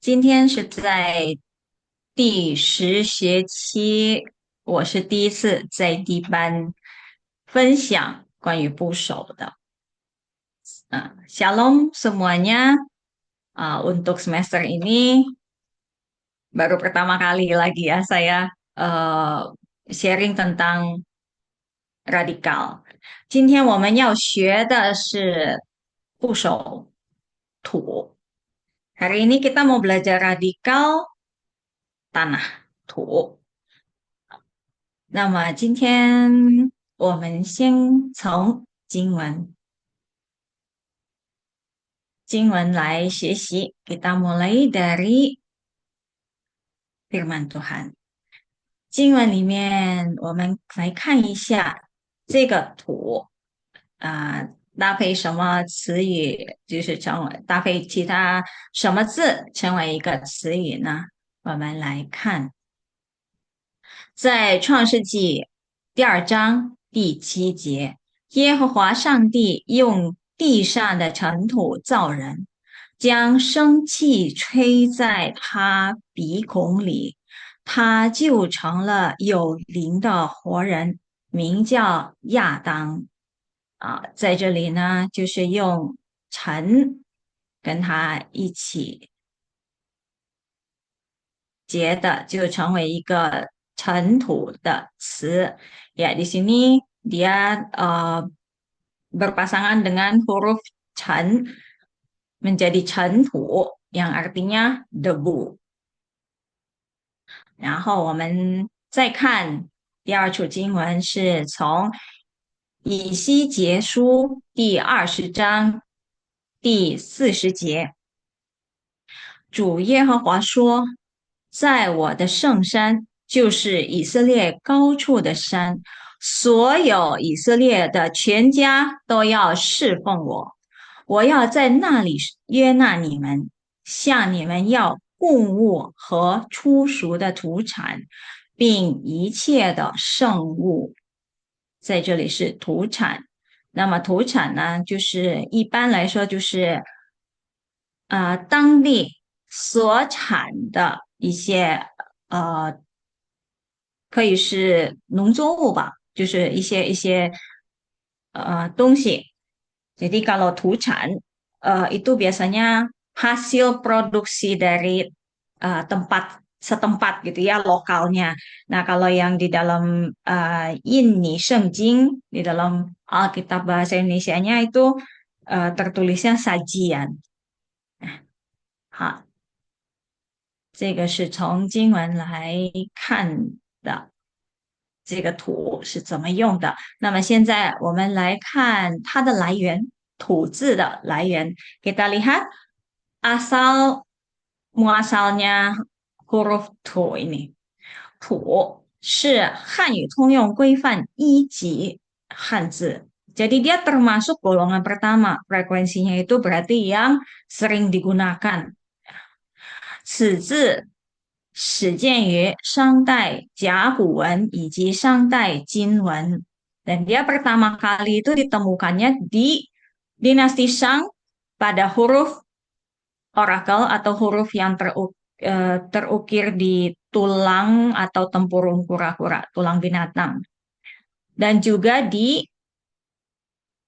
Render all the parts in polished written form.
今天是在第10学期，我是第一次在D班分享关于部首的。Shalom semuanya. Untuk semester ini baru pertama kali lagi ya saya uh, sharing tentang radikal. 今天我们要学的是部首土。Hari ini kita mau belajar radikal tanah 土。那么今天我们先从经文来学习. Kita mulai dari firman Tuhan. 经文里面我们来看一下这个土搭配什么词语，就是搭配其他什么字成为一个词语呢？我们来看在创世纪第2章第7节，耶和华上帝用地上的尘土造人，将生气吹在他鼻孔里，他就成了有灵的活人，名叫亚当。在这里呢，就是用尘跟他一起结的，就成为一个尘土的词. Ya, di sini dia berpasangan dengan huruf chan menjadi 尘土 yang artinya debu. 然后我们再看第20章第40节，主耶和华说：在我的圣山，就是以色列高处的山，所有以色列的全家都要侍奉我。我要在那里约纳你们，向你们要供物和初熟的土产，并一切的圣物。在这里是土产。那么土产呢，就是一般来说就是当地所产的一些可以是农作物吧，就是一些东西。Jadi kalau 土产 itu biasanya hasil produksi dari tempat setempat gitu ya, lokalnya. Nah, kalau yang di dalam ini Sengjing, di dalam Alkitab bahasa Indonesianya itu tertulisnya sajian. 好，这个是从经文来看的，这个土是怎么用的。那么现在我们来看它的来源，土字的来源。Kita lihat asal muasalnya huruf tu ini. 土是汉语通用规范1级汉字. Jadi dia termasuk golongan pertama. Frekuensinya itu berarti yang sering digunakan. 此字始见于商代甲骨文以及商代金文. Dan dia pertama kali itu ditemukannya di dinasti Shang pada huruf orakel atau huruf yang terukir di tulang atau tempurung kura-kura, tulang binatang. Dan juga di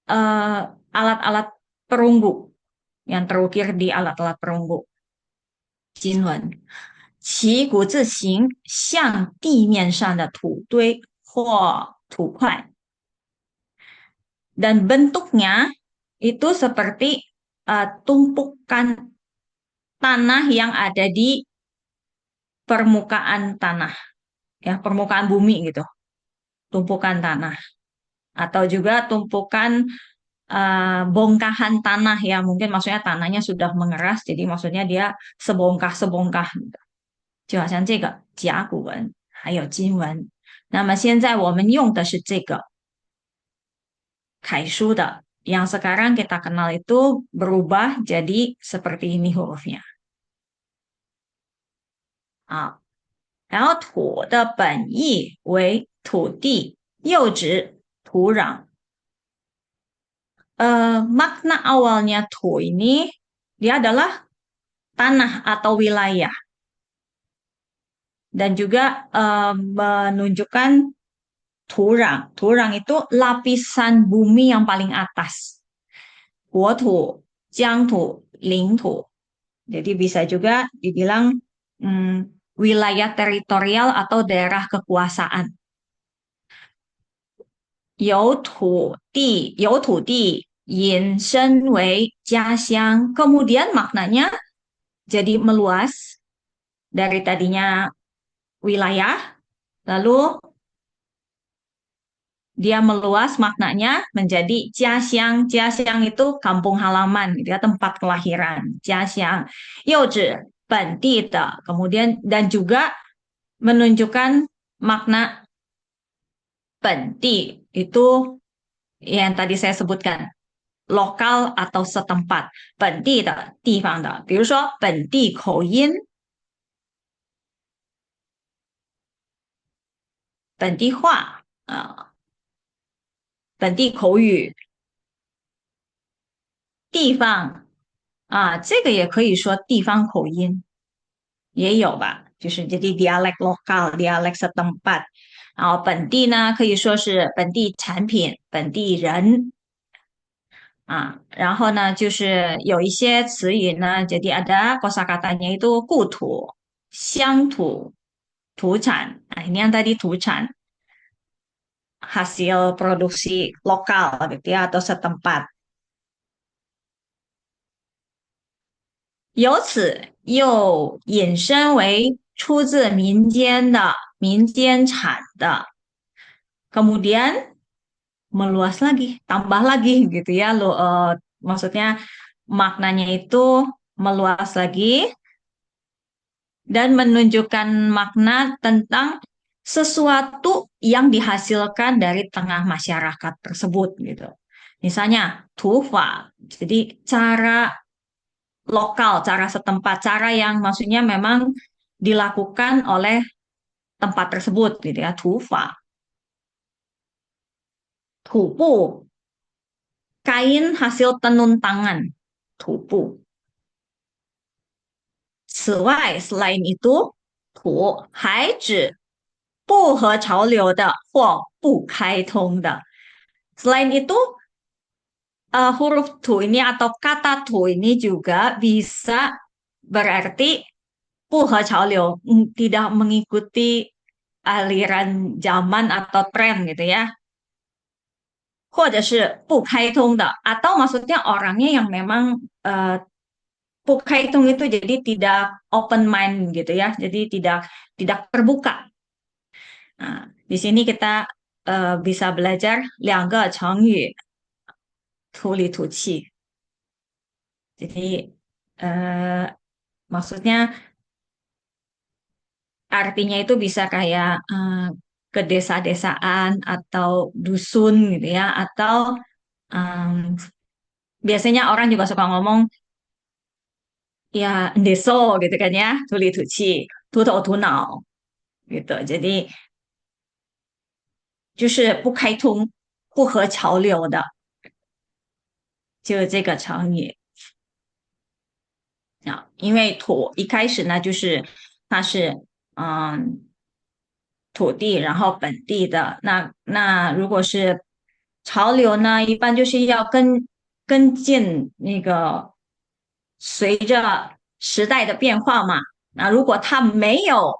alat-alat perunggu, yang terukir di alat-alat perunggu. 金文，其骨字形像地面上的土堆或土块，dan bentuknya itu seperti tumpukan tanah yang ada di permukaan tanah, ya permukaan bumi gitu, tumpukan tanah, atau juga tumpukan bongkahan tanah ya, mungkin maksudnya tanahnya sudah mengeras, jadi maksudnya dia sebongkah-sebongkah gitu. 就好像这个甲骨文还有金文。那么现在我们用的是这个楷书的，yang sekarang kita kenal itu berubah jadi seperti ini hurufnya. 啊，然后土的本意为土地，又指土壤。makna awalnya 土 ini dia adalah tanah atau wilayah dan juga menunjukkan turang. Turang itu lapisan bumi yang paling atas. 国土、疆土、领土. Jadi bisa juga dibilang wilayah teritorial atau daerah kekuasaan. 有土地引申为家乡. Kemudian maknanya jadi meluas dari tadinya wilayah, lalu dia meluas maknanya menjadi jiaxiang. Jiaxiang itu kampung halaman, gitu ya, tempat kelahiran. Jiaxiang. 又指本地的. Kemudian dan juga menunjukkan makna 本地itu yang tadi saya sebutkan, lokal atau setempat. 本地的地方的，比如说本地口音、本地话本地口语、地方这个也可以说地方口音，也有吧，就是jadi dialek lokal, dialek setempat。然后本地呢，可以说是本地产品、本地人然后呢，就是有一些词语呢，jadi ada kosakatanya itu 故土、乡土、土产。ini yang tadi 土产 hasil produksi lokal gitu ya atau setempat. 由此又引申为出自民间的、民间产的。Kemudian meluas lagi, tambah lagi gitu ya. Maksudnya maknanya itu meluas lagi dan menunjukkan makna tentang sesuatu yang dihasilkan dari tengah masyarakat tersebut gitu. Misalnya tufa, jadi cara lokal, cara setempat, cara yang maksudnya memang dilakukan oleh tempat tersebut gitu ya, tufa. Tupu, kain hasil tenun tangan, tupu. 此外, selain itu, 土还指不合潮流的或不开通的。Selain itu, huruf tu ini atau kata tu ini juga bisa berarti 不合潮流, tidak mengikuti aliran zaman atau tren gitu ya. 或者是不开通的, atau maksudnya orangnya yang memang 不开通 itu jadi tidak open mind gitu ya, jadi tidak terbuka. Nah, di sini kita bisa belajar 两个成语，土里土气. Jadi maksudnya artinya itu bisa kayak ke desa-desaan atau dusun gitu ya, atau em, biasanya orang juga suka ngomong ya deso gitu kan ya, tuli tuci, tuto tunau gitu. Jadi 就是不开通、不合潮流的，就是这个成语因为土一开始呢，就是它是嗯土地，然后本地的。那如果是潮流呢，一般就是要跟进那个随着时代的变化嘛。那如果它没有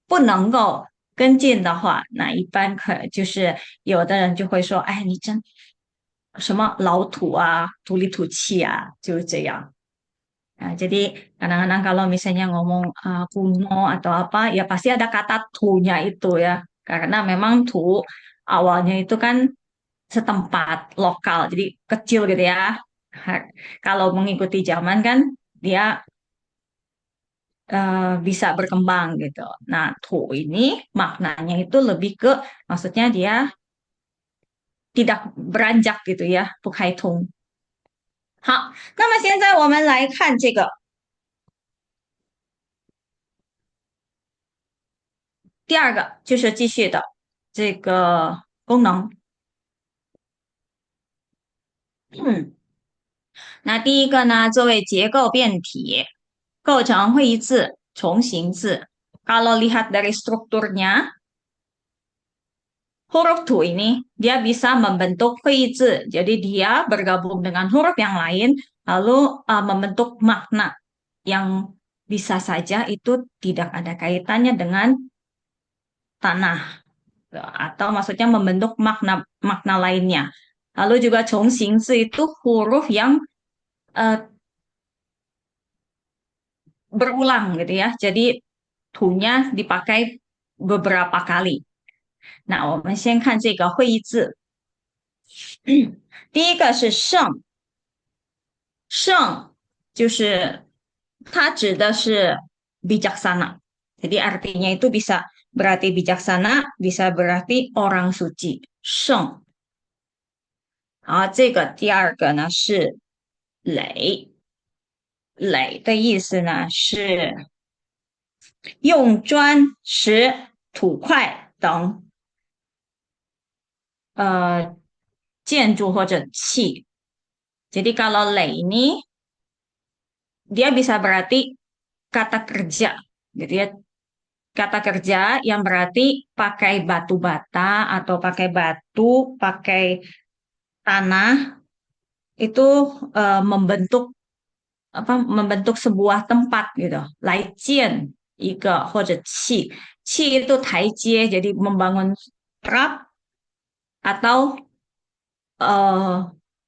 不能够跟进的话，那一般就是有的人就会说，哎，你真什么老土啊，土里土气啊，就是这样。jadi kadang-kadang kalau misalnya ngomong kuno atau apa, ya pasti ada kata tunya itu ya. Karena memang tu awalnya itu kan setempat lokal, jadi kecil gitu ya. Kalau mengikuti zaman kan dia bisa berkembang gitu. Nah, tu ini maknanya itu lebih ke maksudnya dia tidak beranjak gitu ya, 不开通。好，那么现在我们来看这个第二个，就是继续的这个功能。那第一个呢，作为结构变体，构成会意字、重形字. Kalau lihat dari strukturnya, huruf tu ini dia bisa membentuk zi. Jadi dia bergabung dengan huruf yang lain lalu membentuk makna yang bisa saja itu tidak ada kaitannya dengan tanah atau maksudnya membentuk makna makna lainnya. Lalu juga zi itu huruf yang eh, berulang gitu ya. Jadi tunya dipakai beberapa kali. 那我们先看这个会意字，第一个是圣，圣就是它指的是 bijaksana. Jadi artinya itu bisa berarti bijaksana, bisa berarti orang suci. 圣。好，这个第二个呢是垒，垒的意思呢是用砖、石、土块等呃建筑或者砌。Jadi kalau lei ini dia bisa berarti kata kerja, gitu ya. Kata kerja yang berarti pakai batu bata atau pakai batu, pakai tanah itu membentuk apa membentuk sebuah tempat gitu. Laijian, ika, 或者 qi. Qi itu taijie, jadi membangun trap atau eh,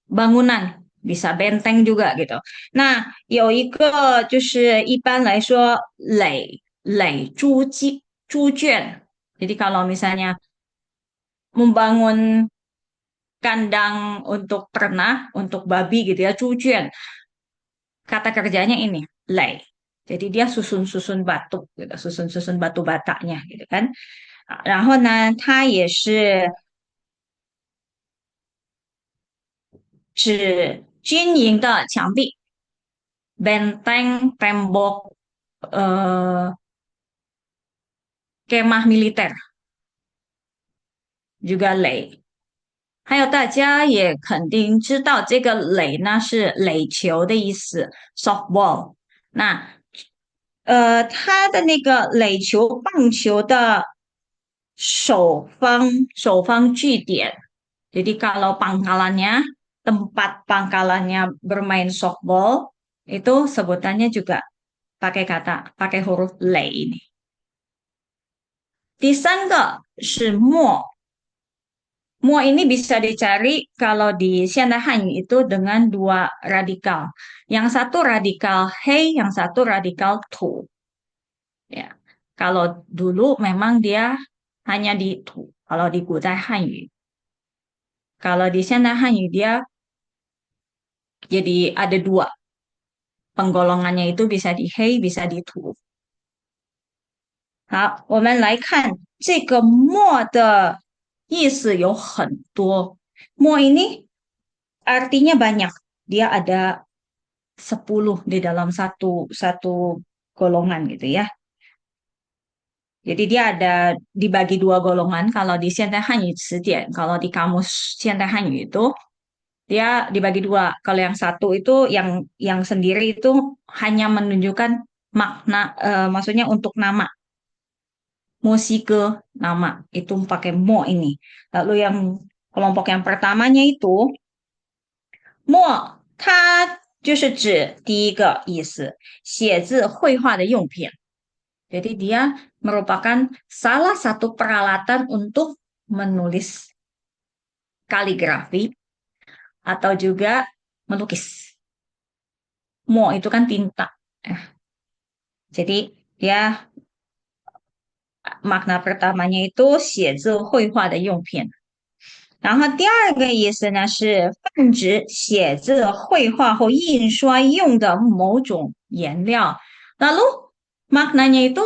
bangunan, bisa benteng juga gitu. Nah, 有一个就是一般来说垒猪圈，jadi kalau misalnya membangun kandang untuk ternak, untuk babi gitu ya, 猪圈, kata kerjanya ini, lei. Jadi dia susun-susun batu gitu, susun-susun batu batanya gitu kan. 然后呢，它也是指军营的墙壁 benteng, tembok, eh, kemah militer, juga lei. 还有大家也肯定知道这个垒呢是垒球的意思 softball。那它的那个垒球棒球的首方据点，jadi kalau pangkalannya tempat pangkalannya bermain softball itu sebutannya juga pakai huruf lei ini. 第三个是墨，墨 ini bisa dicari kalau di Xiantai Hanyu itu dengan dua radikal. Yang satu radikal hei, yang satu radikal tu. Ya. Kalau dulu memang dia hanya di tu. Kalau di Gudai Hanyu. Kalau di Xiantai Hanyu dia jadi ada dua. Penggolongannya itu bisa di hei, bisa di tu. 好，我们来看这个墨的意思有很多。墨 ini artinya banyak. Dia ada 10 di dalam satu satu golongan gitu ya. Jadi dia ada dibagi dua golongan. Kalau di Xiantai Hanyu词典, kalau di kamus Xiantai Hanyu itu dia dibagi dua. Kalau yang satu itu yang sendiri itu hanya menunjukkan makna, maksudnya untuk nama, musike nama itu pakai mo ini. Lalu yang kelompok yang pertamanya itu墨，它就是指第一个意思，写字绘画的用品。Jadi dia merupakan salah satu peralatan untuk menulis kaligrafi atau juga melukis. Mo itu kan tinta. Eh, Jadi ya makna pertamanya itu 写字绘画的用品。然后第二个意思呢是泛指写字、绘画或印刷用的某种颜料。Lalu maknanya itu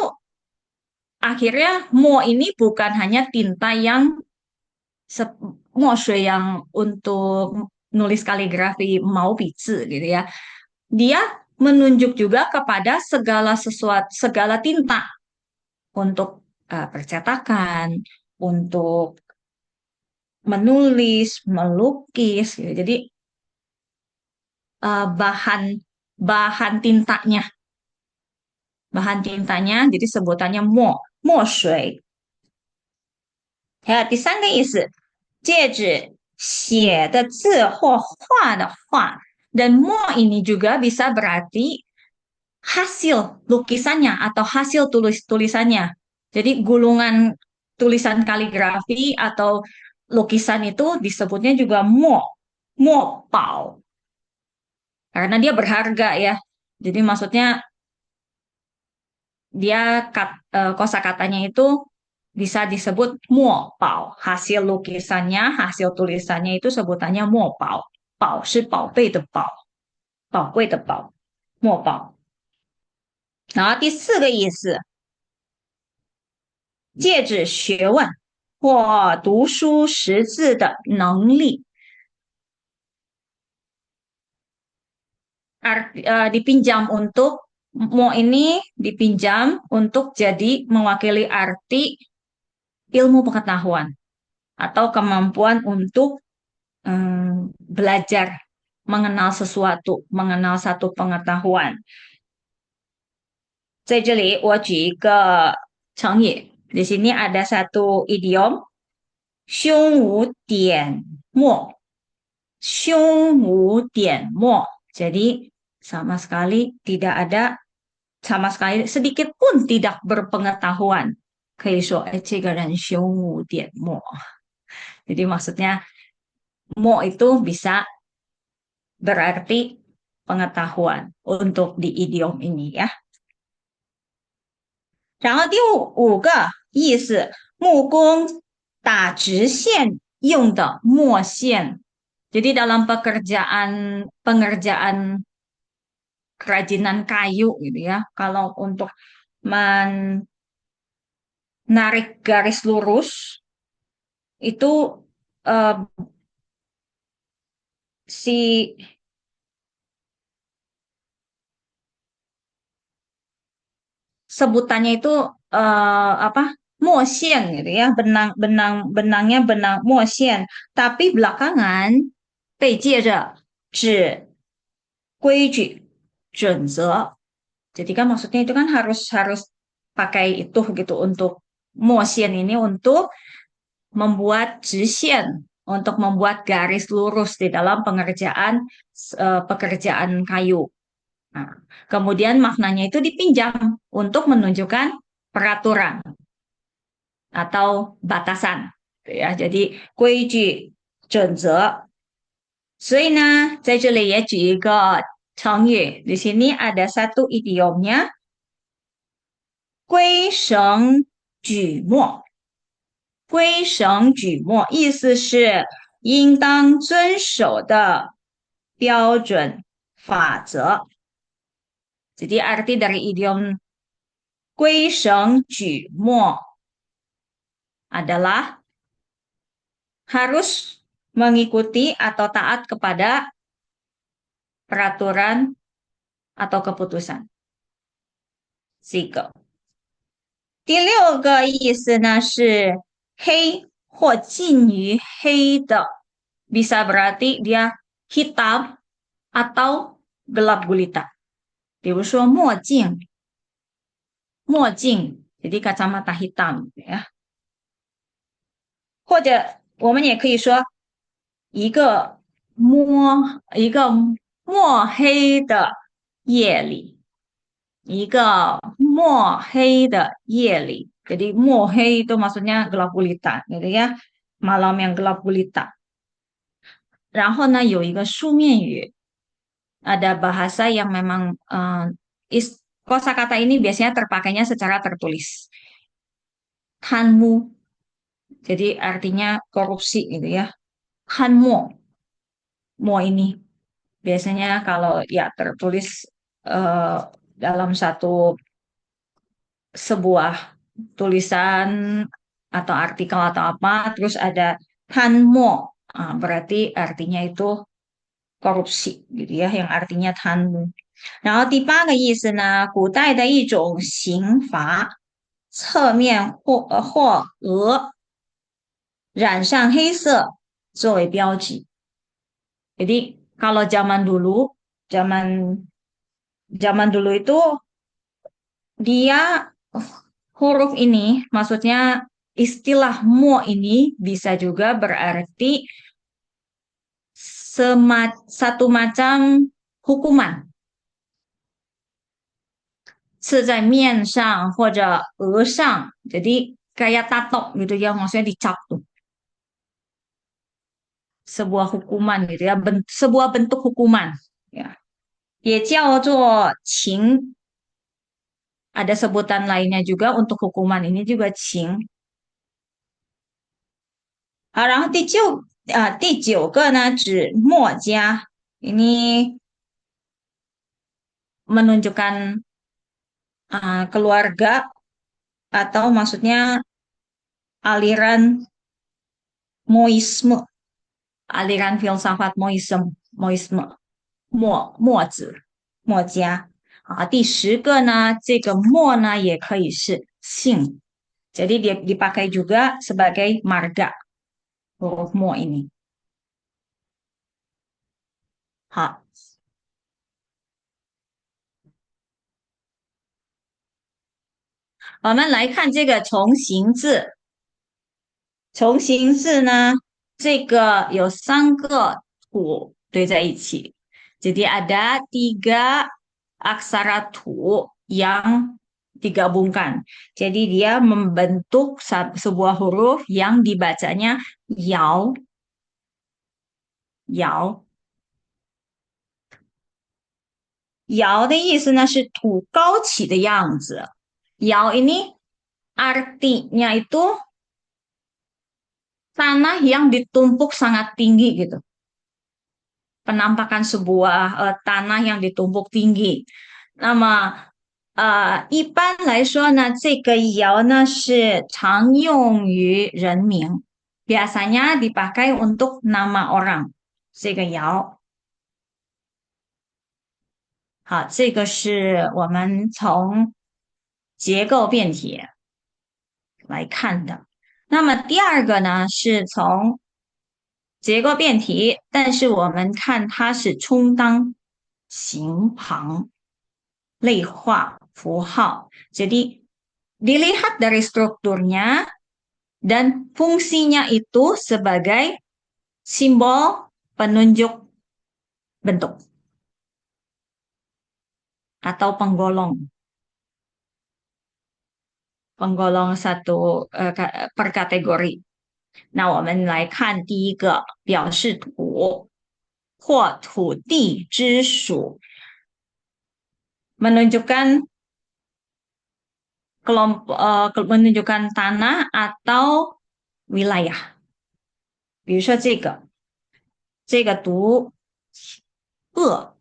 akhirnya mo ini bukan hanya tinta yang mo shui yang untuk nulis kaligrafi mau bizi gitu ya. Dia menunjuk juga kepada segala sesuatu, segala tinta untuk percetakan, untuk menulis, melukis, gitu. Jadi bahan bahan tintanya bahan tintanya, jadi sebutannya墨水。还有第三个意思，戒指写的字或画的画。Dan mo ini juga bisa berarti hasil lukisannya atau hasil tulisannya. Jadi gulungan tulisan kaligrafi atau lukisan itu disebutnya juga mo pao. Karena dia berharga ya. Jadi maksudnya dia kosakatanya itu bisa disebut mo pao. Hasil lukisannya, hasil tulisannya itu sebutannya mo pao. Pao 是宝贝的宝，宝贵的宝，墨宝。然后第四个意思，戒指学问或读书识字的能力。Dipinjam untuk mo ini dipinjam untuk jadi mewakili arti ilmu pengetahuan atau kemampuan untuk belajar mengenal sesuatu, mengenal satu pengetahuan. 在这里我举一个成语，di sini ada satu idiom 胸无点墨，胸无点墨. Jadi sama sekali tidak ada, sama sekali sedikit pun tidak berpengetahuan. 可以说，哎，这个人胸无点墨。Jadi maksudnya mo itu bisa berarti pengetahuan untuk di idiom ini ya. 然后第五个意思，木工打直线用的墨线。Jadi dalam pengerjaan kerajinan kayu gitu ya, kalau untuk menarik garis lurus itu eh, si sebutannya itu apa? Mosian gitu ya, benangnya benang mosian. Tapi belakangan 被借着指规矩准则. Jadi kan maksudnya itu kan harus harus pakai itu gitu untuk mosian ini untuk membuat jisien, untuk membuat garis lurus di dalam pekerjaan kayu. Nah, kemudian maknanya itu dipinjam untuk menunjukkan peraturan atau batasan. Gitu ya. Jadi 规矩准则。所以呢，在这里也举一个成语，di sini ada satu idiomnya 规绳矩墨，规绳矩墨意思是应当遵守的标准法则。 Jadi arti dari idiom 规绳矩墨 adalah harus mengikuti atau taat kepada peraturan atau keputusan. 第六个意思呢是黑或近于黑的，bisa berarti dia hitam atau gelap gulita. 比如说墨镜，jadi kacamata hitam 呀，或者我们也可以说一个墨黑的夜里，一个墨黑的夜里. Jadi 墨黑 itu maksudnya gelap gulita gitu ya, malam yang gelap gulita. 然后呢，有一个书面语，ada bahasa yang memang kosakata ini biasanya terpakainya secara tertulis. Hanmu, jadi artinya korupsi gitu ya. Hanmo, mo ini biasanya kalau ya tertulis dalam sebuah tulisan atau artikel atau apa, terus ada hanmo, berarti artinya itu korupsi gitu ya, yang artinya hanmu. 然后第八个意思呢，古代的一种刑罚，侧面或额染上黑色作为标记。Jadi kalau zaman dulu itu dia huruf ini, maksudnya istilah mo ini bisa juga berarti satu macam hukuman. 刺在面上或者额上, jadi kayak tato gitu ya, maksudnya dicap tuh, sebuah hukuman gitu ya, sebuah bentuk hukuman ya. 也叫做情, ada sebutan lainnya juga untuk hukuman ini juga 情. 好，然后第九个呢指墨家, ini menunjukkan keluarga atau maksudnya aliran Moisme, aliran filsafat Moisme, 墨子墨家. 第10个呢, 这个墨呢也可以是姓, jadi dia dipakai juga sebagai marga huruf mo ini. 好，我们来看这个重形字。重形字呢，这个有3个土堆在一起。Jadi ada 3 aksara 土 yang digabungkan. Jadi dia membentuk sebuah huruf yang dibacanya yao. Yao. Yao 的意思呢是土高起的样子。Yao ini artinya itu tanah yang ditumpuk sangat tinggi gitu. Penampakan sebuah tanah yang ditumpuk tinggi. 那么一般来说呢，这个爻呢是常用于人名, biasanya dipakai untuk nama orang. 这个爻。好，这个是我们从结构辩题来看的。那么第二个呢，是从结构辩题，但是我们看它是充当形旁、类化、符号。Jadi dilihat dari strukturnya dan fungsinya itu sebagai simbol penunjuk bentuk atau penggolong satu per kategori. 那我们来看第一个，表示土或土地之属，menunjukkan menunjukkan tanah atau wilayah. 比如说这个读恶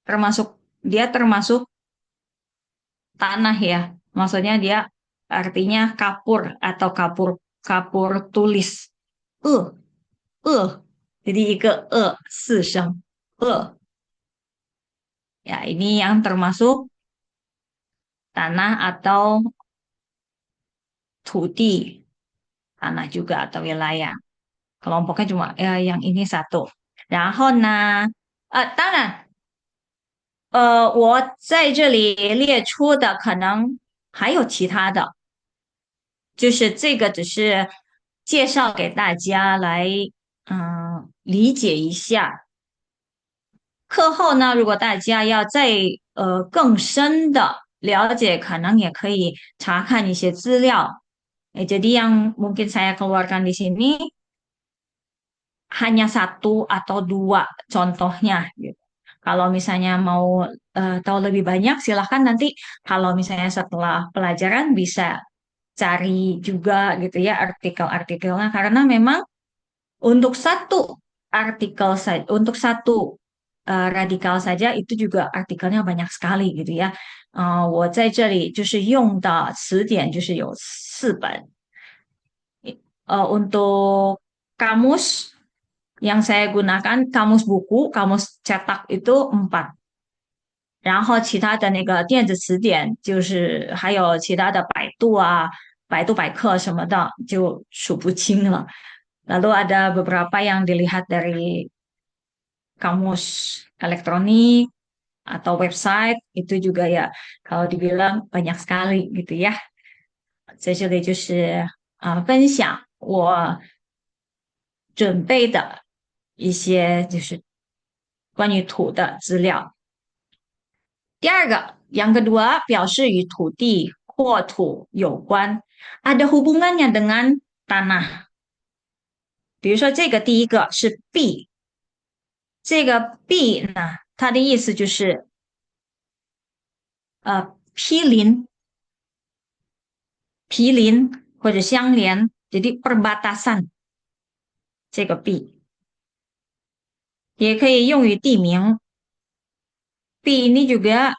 termasuk tanah ya. Maksudnya dia artinya kapur atau kapur tulis. Jadi 一个四声 ya, ini yang termasuk tanah atau tudi, tanah juga atau wilayah. Kelompoknya cuma yang ini satu. 然后呢，我在这里列出的可能还有其他的，就是这个只是介绍给大家来，理解一下。课后呢，如果大家要再更深的了解，可能也可以查看一些资料。Jadi yang mungkin saya keluarkan di sini hanya satu atau dua contohnya. Gitu. Kalau misalnya mau tahu lebih banyak, silahkan nanti kalau misalnya setelah pelajaran bisa cari juga gitu ya artikel-artikelnya. Karena memang untuk satu artikel saja, untuk satu radikal saja itu juga artikelnya banyak sekali gitu ya. 我在这里就是用的词典就是有4本。untuk kamus yang saya gunakan kamus buku, kamus cetak itu 4。然后其他的那个电子词典，就是还有其他的百度啊、百度百科什么的，就数不清了。Lalu ada beberapa yang dilihat dari kamus elektronik, atau website itu juga ya kalau dibilang banyak sekali gitu ya。在这里就是分享我准备的一些就是关于土的资料。第二个，yang kedua 表示与土地或土有关，ada hubungannya dengan tanah。比如说这个第一个是地，这个地呢，它的意思就是毗邻、毗邻或者相连，jadi perbatasan 这个地，也可以用于地名。地 ini juga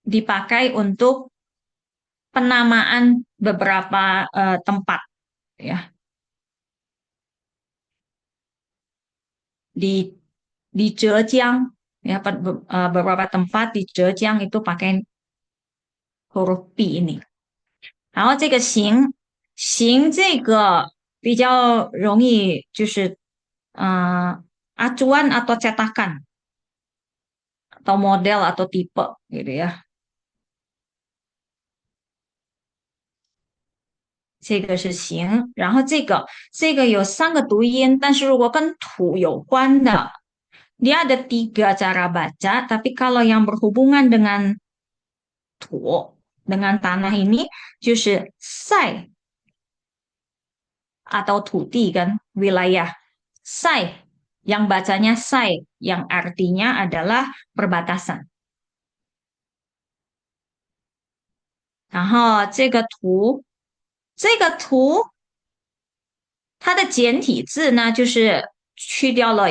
dipakai untuk penamaan beberapa tempat ya di di Zhejiang ya beberapa tempat di Zhejiang itu pakai huruf P ini。然后这个行这个比较容易就是acuan atau cetakan atau model atau tipe gitu ya。这个是行，然后这个有3个读音，但是如果跟土有关的，dia ada 3 cara baca, tapi kalau yang berhubungan dengan 土 dengan tanah ini 就是 sai atau 土地 kan wilayah sai yang bacanya sai yang artinya adalah perbatasan。然后这个图它的简体字呢，就是去掉了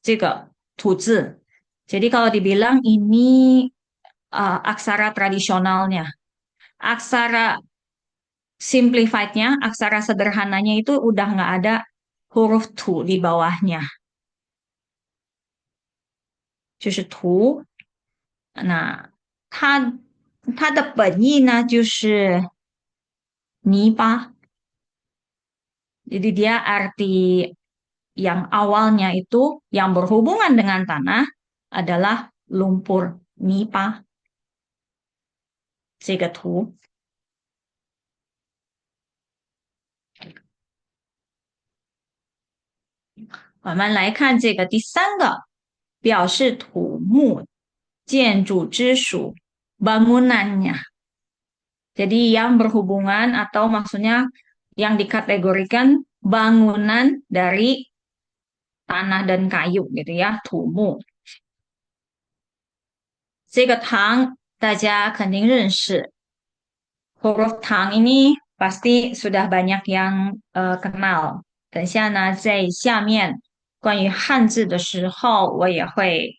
这个土字。Jadi kalau dibilang ini aksara tradisionalnya, aksara simplified-nya, aksara sederhananya itu udah nggak ada huruf tu di bawahnya，就是图。那它的本意呢，就是泥巴。Jadi dia arti yang awalnya itu yang berhubungan dengan tanah adalah lumpur nipa 这个图。我们来看这个第三个，表示土木建筑之属 bangunannya。Jadi yang berhubungan atau maksudnya yang dikategorikan bangunan dari tanah dan kayu gitu ya, 土木。这个堂大家肯定认识，huruf tang ini pasti sudah banyak yang kenal。等下呢，在下面关于汉字的时候，我也会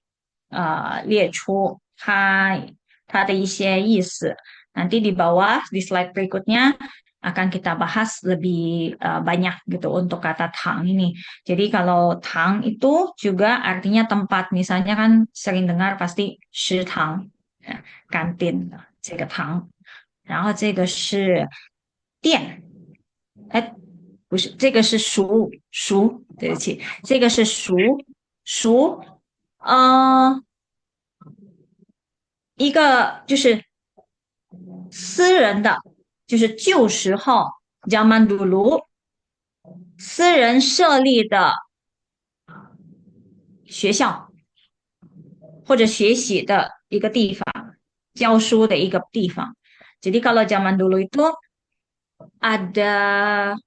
列出它的一些意思。Nanti di bawah di slide berikutnya akan kita bahas lebih banyak gitu untuk kata tang ini. Jadi kalau tang itu juga artinya tempat. Misalnya kan sering dengar pasti 食堂 kantin 这个堂。然后这个是店，哎，不是，这个是熟，对不起，这个是熟，呃，一个就是私人的，就是旧时候 zaman dulu 私人设立的学校或者学习的一个地方，教书的一个地方。Jadi kalau zaman dulu itu ada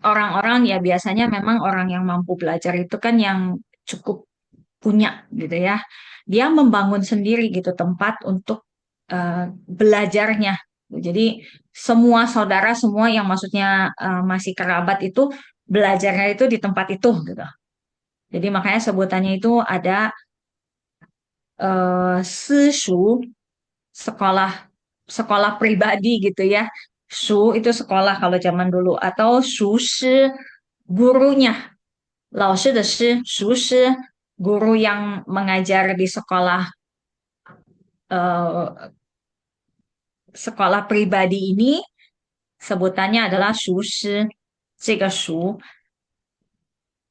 orang-orang ya biasanya memang orang yang mampu belajar itu kan yang cukup punya gitu ya. Dia membangun sendiri gitu tempat untuk belajarnya. Jadi semua saudara semua yang maksudnya masih kerabat itu belajarnya itu di tempat itu gitu. Jadi makanya sebutannya itu ada 私塾 sekolah sekolah pribadi gitu ya. Su itu sekolah kalau zaman dulu atau su shi gurunya. Lao shi de shi, su shi guru yang mengajar di sekolah eh, sekolah pribadi ini sebutannya adalah su shi, 这个书.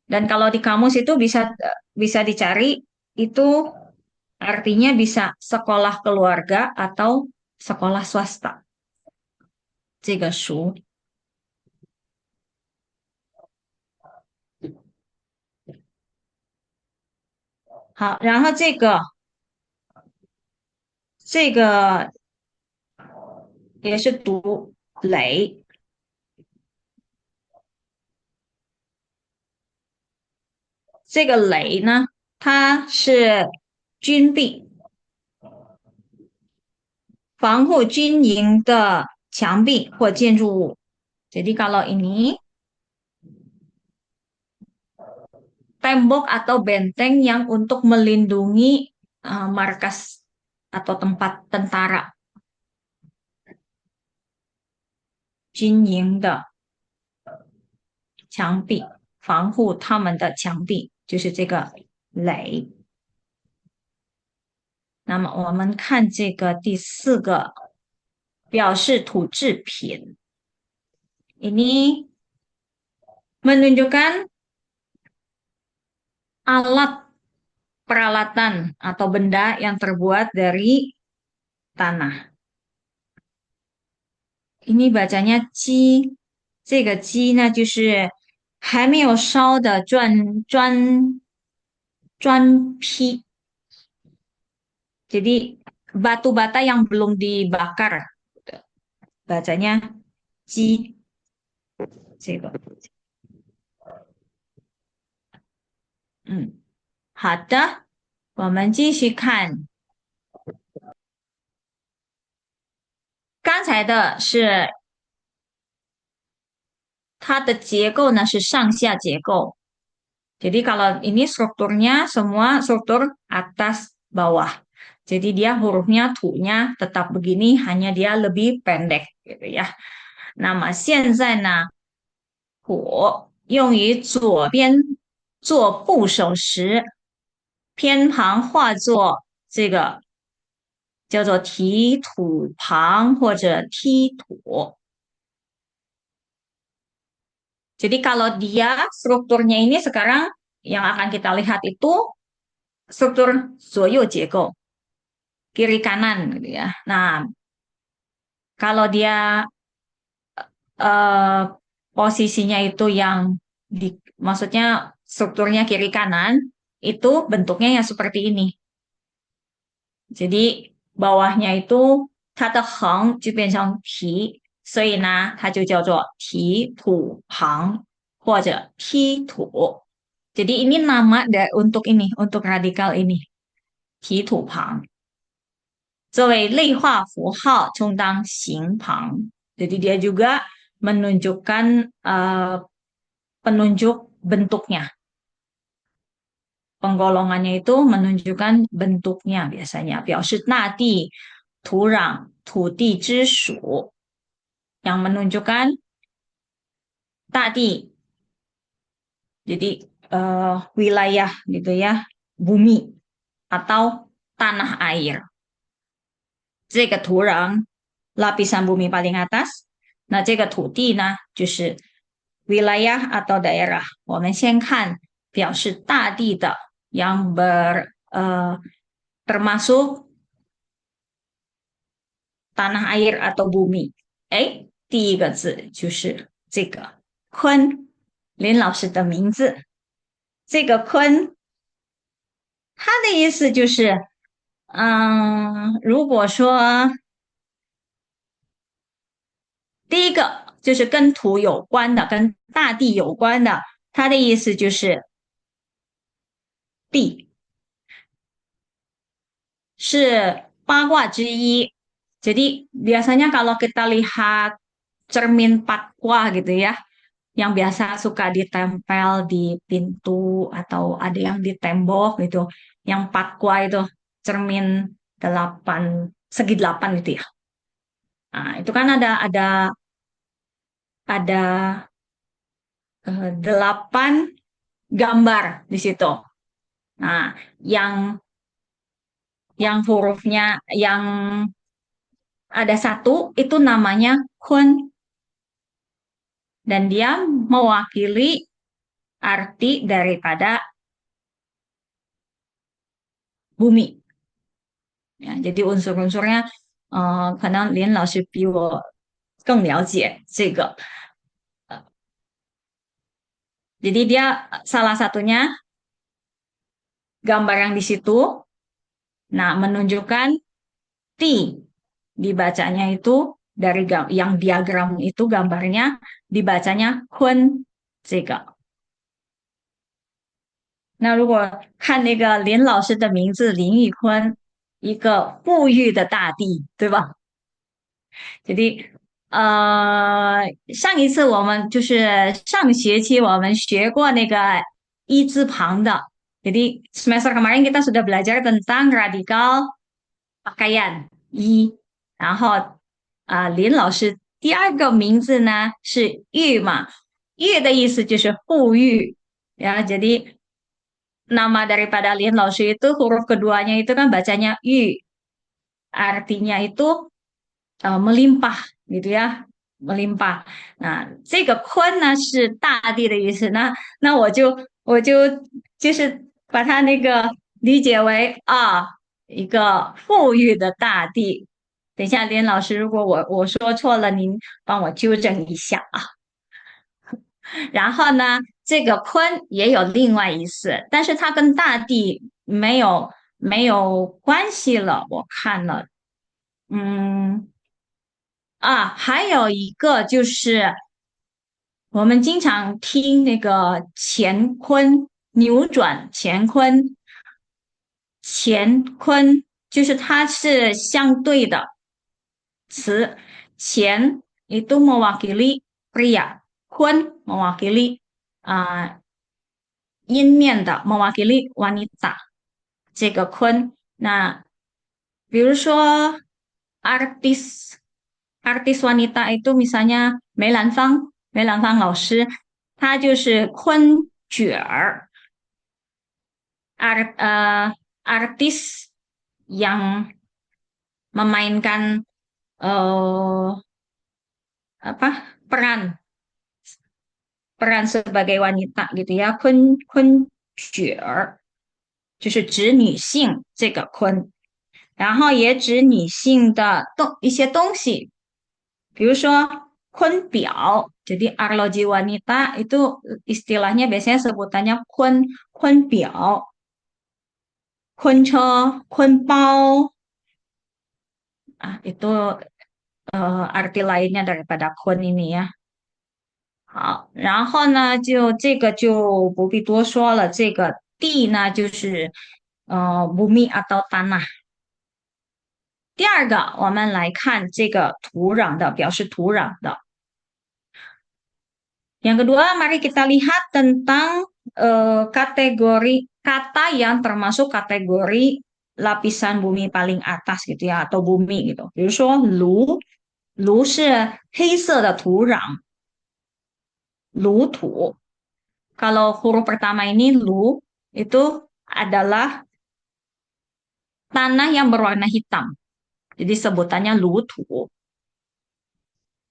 Dan kalau di kamus itu bisa bisa dicari itu artinya bisa sekolah keluarga atau sekolah swasta. 这个书好，然后这个也是读垒，这个垒呢，它是军币，防护军营的墙壁或建筑物。Jadi kalau ini tembok atau benteng yang untuk melindungi markas atau tempat tentara 军营的墙壁，防护他们的墙壁，就是这个垒。那么我们看这个第四个，表示土制品。Ini menunjukkan alat peralatan atau benda yang terbuat dari tanah. Ini bacanya ji，这个鸡呢就是还没有烧的砖坯，jadi batu bata yang belum dibakar. Bacanya ji，这个，好的，我们继续看，刚才的是它的结构呢是上下结构。Jadi kalau ini strukturnya semua struktur atas bawah. Jadi dia hurufnya tunya tetap begini, hanya dia lebih pendek gitu ya. 那么现在呢，我用于左边做部首时，偏旁化作这个叫做提土旁或者踢土。Jadi kalau dia strukturnya ini sekarang yang akan kita lihat itu struktur 左右结构 kiri kanan gitu ya. Nah, kalau dia eh, posisinya itu yang di maksudnya strukturnya kiri kanan itu bentuknya yang seperti ini. Jadi bawahnya itu 它的横就变成提，所以呢，它就叫做提土旁或者踢土。Jadi ini nama untuk ini, untuk radikal ini, 提土旁。作为类化符号充当形旁. Jadi dia juga menunjukkan penunjuk bentuknya. Penggolongannya itu menunjukkan bentuknya biasanya. 表示大地、土壤、土地之属 yang menunjukkan 大地 jadi wilayah gitu ya, bumi atau tanah air. 这个土壤 lapisan bumi paling atas. Nah, 这个土地呢，就是 wilayah atau daerah. 我们先看表示大地的 yang termasuk tanah air atau bumi. 哎，第一个字就是这个坤，林老师的名字。这个坤，它的意思就是，如果说第一个就是跟土有关的，跟大地有关的，它的意思就是地是八卦之一。Jadi biasanya kalau kita lihat cermin patwa gitu ya, yang biasa suka ditempel di pintu atau ada yang di tembok gitu, yang patwa itu cermin delapan segi delapan gitu ya. Nah, itu kan ada delapan gambar di situ. Nah, yang hurufnya yang ada satu itu namanya kun dan dia mewakili arti daripada bumi. Ya, jadi unsur-unsurnya可能林老师比我更了解这个。Jadi dia salah satunya gambar yang di situ, nah menunjukkan T dibacanya itu dari yang diagram itu gambarnya dibacanya Kun 这个。那如果看那个林老师的名字林玉坤，一个富裕的大地，对吧？jadi 上一次我们就是上学期我们学过那个一字旁的。Jadi semester kemarin kita sudah belajar tentang radikal pakaian 一，然后林老师第二个名字呢是玉嘛，玉的意思就是富裕呀，jadi nama daripada Lin Laoshi itu huruf keduanya itu kan bacanya yu, artinya itu melimpah gitu ya, melimpah. Nah, 这个坤呢是大地的意思，那我就是把它那个理解为一个富裕的大地。等一下，连老师，如果我说错了，您帮我纠正一下啊。然后呢，这个鲲也有另外一思，但是它跟大地没有关系了。我看了，嗯还有一个就是我们经常听那个乾坤扭转乾坤，乾坤就是它是相对的词，乾itu mewakili pria, 坤 mewakili 阴面的 mewakili wanita。这个坤，那比如说 artis artis wanita itu misalnya 梅兰芳老师，她就是坤角儿artis yang memainkan uh, apa peran peran sebagai wanita gitu ya，坤角儿就是指女性这个坤，然后也指女性的一些东西，比如说坤表，jadi arloji wanita itu istilahnya biasanya sebutannya kun 坤车、坤包itu arti lainnya daripada kun ini ya。好，然后呢，就这个就不必多说了。这个地呢，就是bumi atau tanah。第二个，我们来看这个土壤的，表示土壤的。Yang kedua, mari kita lihat tentang kategori kata yang termasuk kategori lapisan bumi paling atas gitu ya, atau bumi gitu. 比如说炉，炉是黑色的土壤，炉土。Kalau huruf pertama ini lu itu adalah tanah yang berwarna hitam. Jadi sebutannya lutu.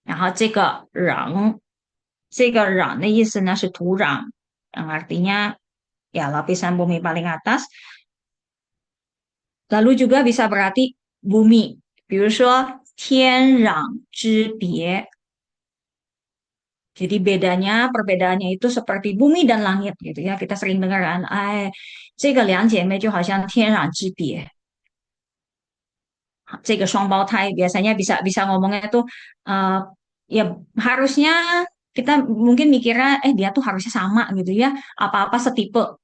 然后这个壤的意思呢是土壤，yang artinya ya lapisan bumi paling atas. Lalu juga bisa berarti bumi. 比如说天壤之别。Jadi perbedaannya itu seperti bumi dan langit gitu ya. Kita sering dengar kan, 这个两姐妹就好像天壤之别。这个双胞胎 biasanya bisa bisa ngomongnya tuh ya harusnya kita mungkin mikirnya dia tuh harusnya sama gitu ya, apa-apa setipe.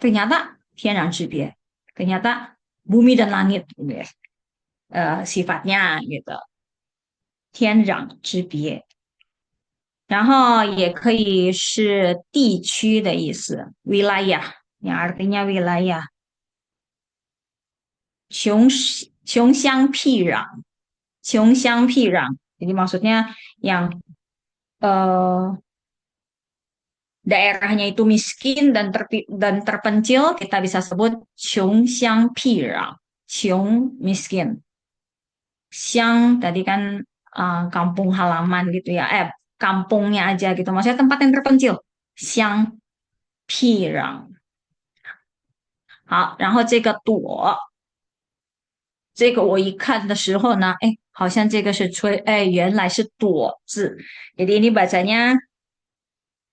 Ternyata 天壤之别, ternyata bumi dan langit gitu ya, sifatnya gitu. 天壤之别。然后也可以是地区的意思，wilayah yang artinya wilayah。穷乡僻壤，jadi maksudnya yang daerahnya itu miskin dan terpencil, kita bisa sebut 穷乡僻壤，穷 miskin， 乡tadi kan kampung halaman gitu ya, kampungnya aja gitu, maksudnya tempat yang terpencil, 乡僻壤。好，然后这个朵，这个我一看的时候呢，哎，好像这个是吹，哎，原来是朵字。Jadi ini bacanya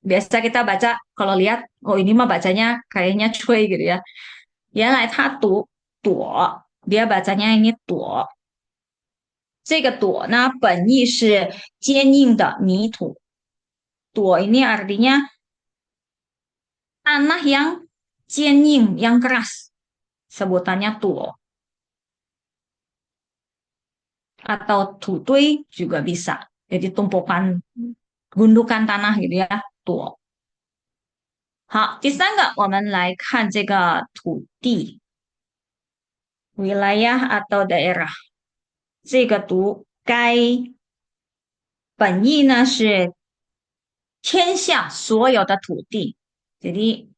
biasa kita baca kalau lihat, oh ini mah bacanya kayaknya cuy gitu ya. 原来它读朵，dia bacanya ini 朵。这个朵呢，本意是坚硬的泥土。朵 ini artinya tanah yang 坚硬, yang keras. Sebutannya 朵 atau 土堆 juga bisa. Jadi tumpukan gundukan tanah gitu ya, 朵。好，第三个我们来看这个土地 wilayah atau daerah。这个读该本意呢是天下所有的土地，jadi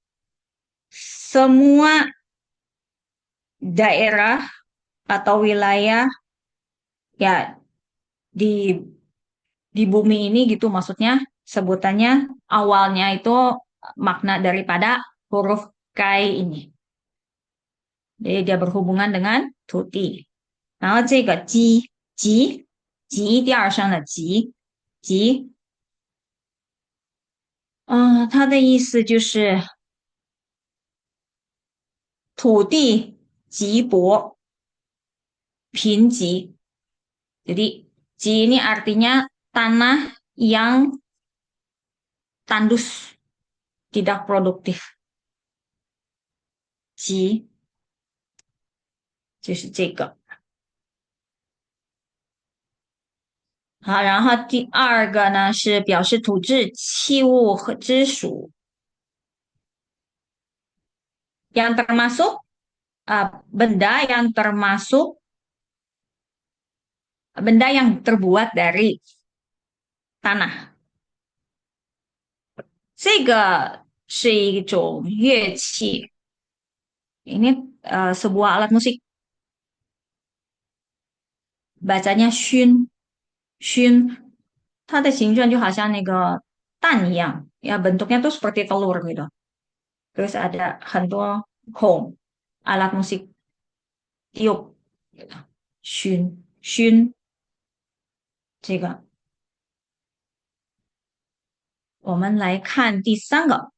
semua daerah atau wilayah ya di di bumi ini gitu maksudnya sebutannya awalnya itu makna daripada huruf kai ini. Jadi dia berhubungan dengan tuti. 然后这个鸡，第二声的鸡，它的意思就是土地瘠薄、贫瘠。Jadi ji ini artinya tanah yang tandus, tidak produktif. Ji 就是这个。好，然后第二个呢是表示土质、器物和之属yang termasuk benda yang termasuk benda yang terbuat dari tanah. 这个是一种乐器，ini sebuah alat musik, bacanya Xun，它的形状就好像那个蛋一样，ya bentuknya tuh seperti telur gitu. Terus ada 很多孔 alat musik tiup gitu. Xun 这个，我们来看第三个，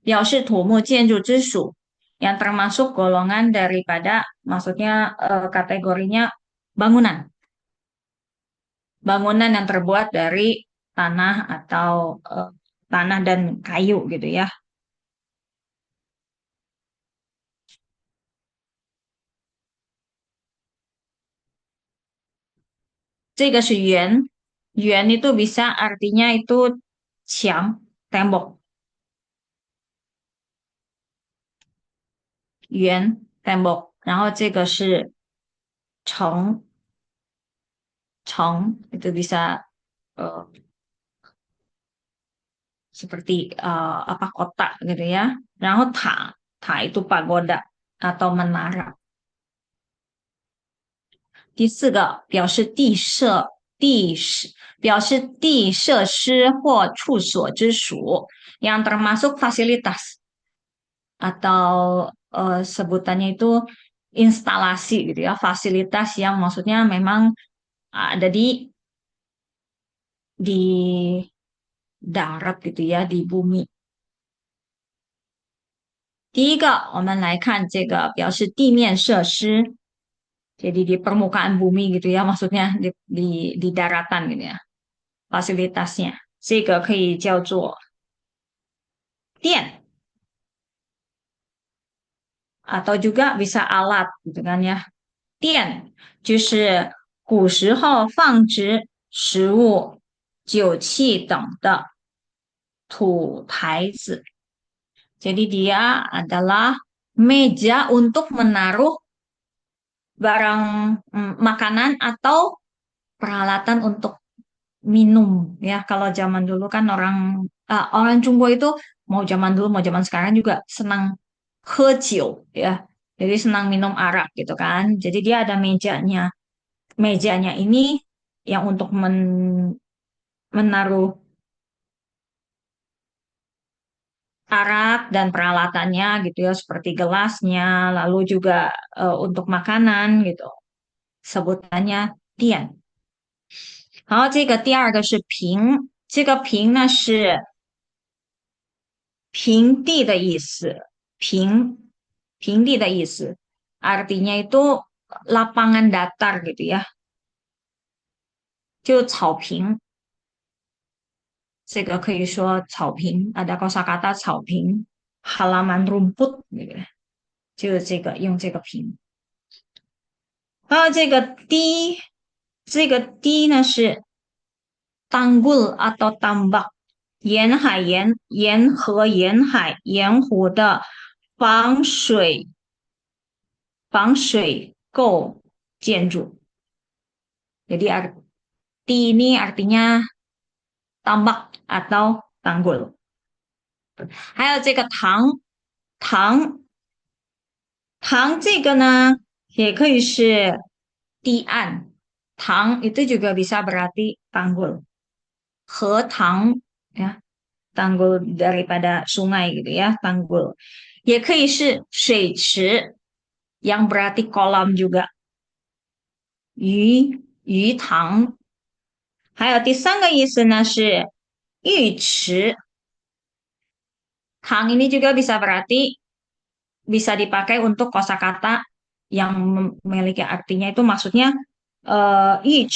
表示土木建筑之属yang termasuk golongan daripada maksudnya kategorinya bangunan. Bangunan yang terbuat dari tanah atau tanah dan kayu gitu ya. 这个是圆，圆 itu bisa artinya itu 墙 tembok 圆 tembok，然后这个是城 itu bisa eh, seperti apa kota gitu ya. 然后塔 itu pagoda atau menara。第四个表示地设施或处所之属yang termasuk fasilitas atau sebutannya itu instalasi gitu ya, fasilitas yang maksudnya memang ada di darat gitu ya, di bumi。第一个，我们来看这个表示地面设施，jadi di permukaan bumi gitu ya, maksudnya di daratan gitu ya, fasilitasnya。这个可以叫做电 atau juga bisa alat gitu kan ya。电就是古时候放置食物、酒器等的土台子。Jadi dia adalah meja untuk menaruh barang makanan atau peralatan untuk minum ya. Kalau zaman dulu kan orang Jumbo itu mau zaman dulu mau zaman sekarang juga senang kecil ya. Jadi senang minum arak gitu kan. Jadi dia ada mejanya. Mejanya ini yang untuk menaruh arak dan peralatannya gitu ya, seperti gelasnya, lalu juga untuk makanan gitu, sebutannya tian. 然后这个第二个是平，这个平呢是平地的意思，平平地的意思，artinya itu lapangan datar gitu ya，就草坪，这个可以说草坪，ada kosakata 草坪，halaman rumput 那个就是这个用这个平。还有这个堤，这个堤呢是 tanggul atau tambak，沿湖的防水构建筑。Jadi arti ini artinya tambak atau tanggul. 还有这个塘这个呢，也可以是堤岸。塘 itu juga bisa berarti tanggul. 河塘 ya, tanggul daripada sungai gitu ya, tanggul. 也可以是水池 yang berarti kolam juga. 鱼塘。还有第三个意思呢是浴池。Hang ini juga bisa berarti bisa dipakai untuk kosakata yang memiliki artinya itu maksudnya yi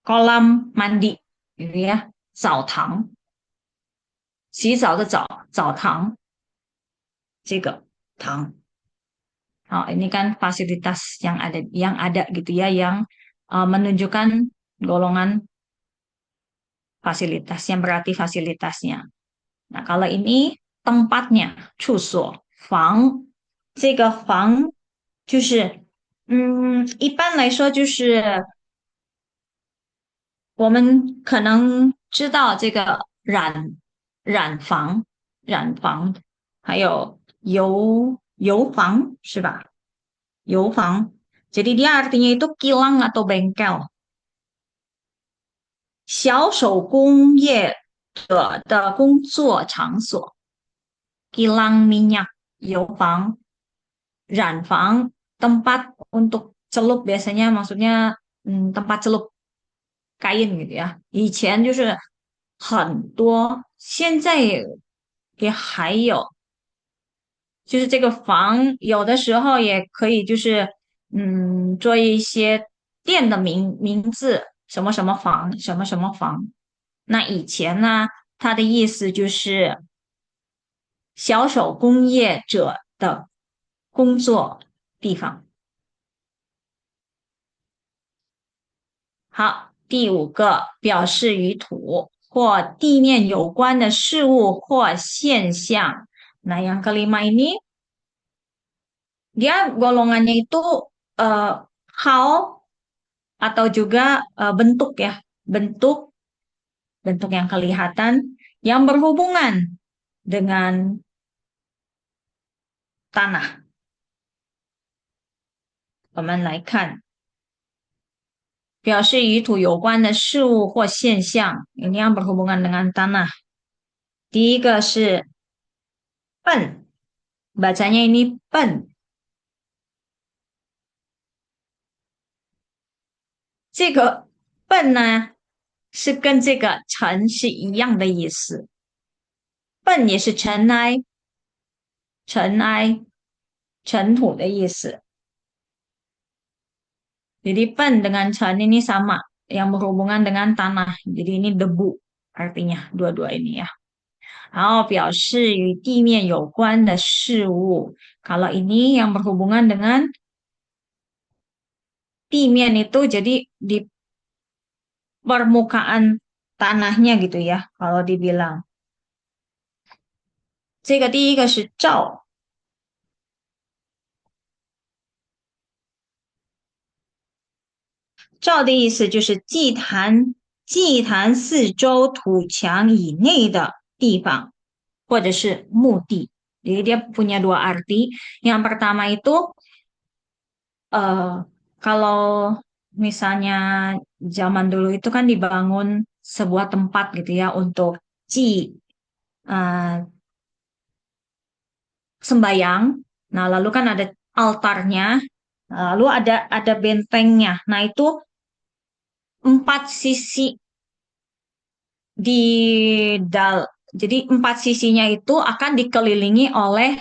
kolam mandi gitu ya, 澡堂，洗澡的澡堂，这个堂。Oh, ini kan fasilitas yang ada gitu ya, yang menunjukkan golongan fasilitas yang berarti fasilitasnya. Nah, kalau ini tempatnya, 处所，房，这个房就是，一般来说就是我们可能知道这个染房、染房，还有油房是吧？油房。Jadi dia artinya itu kilang atau bengkel. 小手工业者的工作场所，kilang minyak, 油房, 染房, tempat untuk celup biasanya maksudnya tempat celup kain gitu ya. 以前就是很多，现在也还有，就是这个房有的时候也可以就是做一些店的名字，什么什么房，什么什么房。那以前呢，它的意思就是小手工业者的工作地方。好，第五个表示与土或地面有关的事物或现象。Nah, yang kelima ini dia golongannya itu eh, hal atau juga bentuk ya, bentuk bentuk yang kelihatan yang berhubungan dengan tanah. 我们来看，表示与土有关的事物或现象，ini yang berhubungan dengan tanah。第一个是笨，bacanya ini 笨。这个笨呢，是跟这个尘是一样的意思。笨也是尘埃、尘埃、尘土的意思。Jadi pen dengan chan ini sama, yang berhubungan dengan tanah. Jadi ini debu artinya dua-dua ini ya. 然后表示与地面有关的事物，kalau ini yang berhubungan dengan 地面 itu jadi di permukaan tanahnya gitu ya, kalau dibilang. 这个第一个是照，照的意思就是祭坛四周土墙以内的地方，或者是墓地。Jadi dia punya dua arti. Yang pertama itu kalau misalnya zaman dulu itu kan dibangun sebuah tempat gitu ya untuk ji eh, sembayang. Nah, lalu kan ada altarnya, lalu ada bentengnya. Nah, itu empat sisi di dal. Jadi empat sisinya itu akan dikelilingi oleh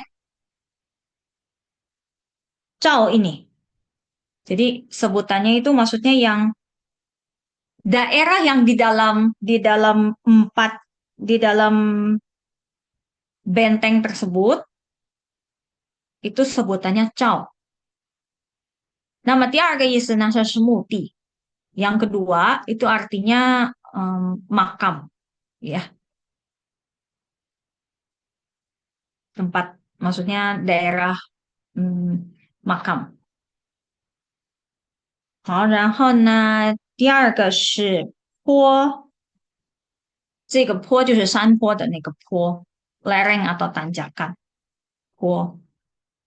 Chow ini. Jadi sebutannya itu maksudnya yang daerah yang di dalam empat di dalam benteng tersebut itu sebutannya Chow. 那么第二个意思呢是墓地， yang kedua itu artinya makam, ya, tempat, maksudnya daerah makam. 好，然后呢，第二个是坡，这个坡就是山坡的那个坡 lereng atau tanjakan 坡。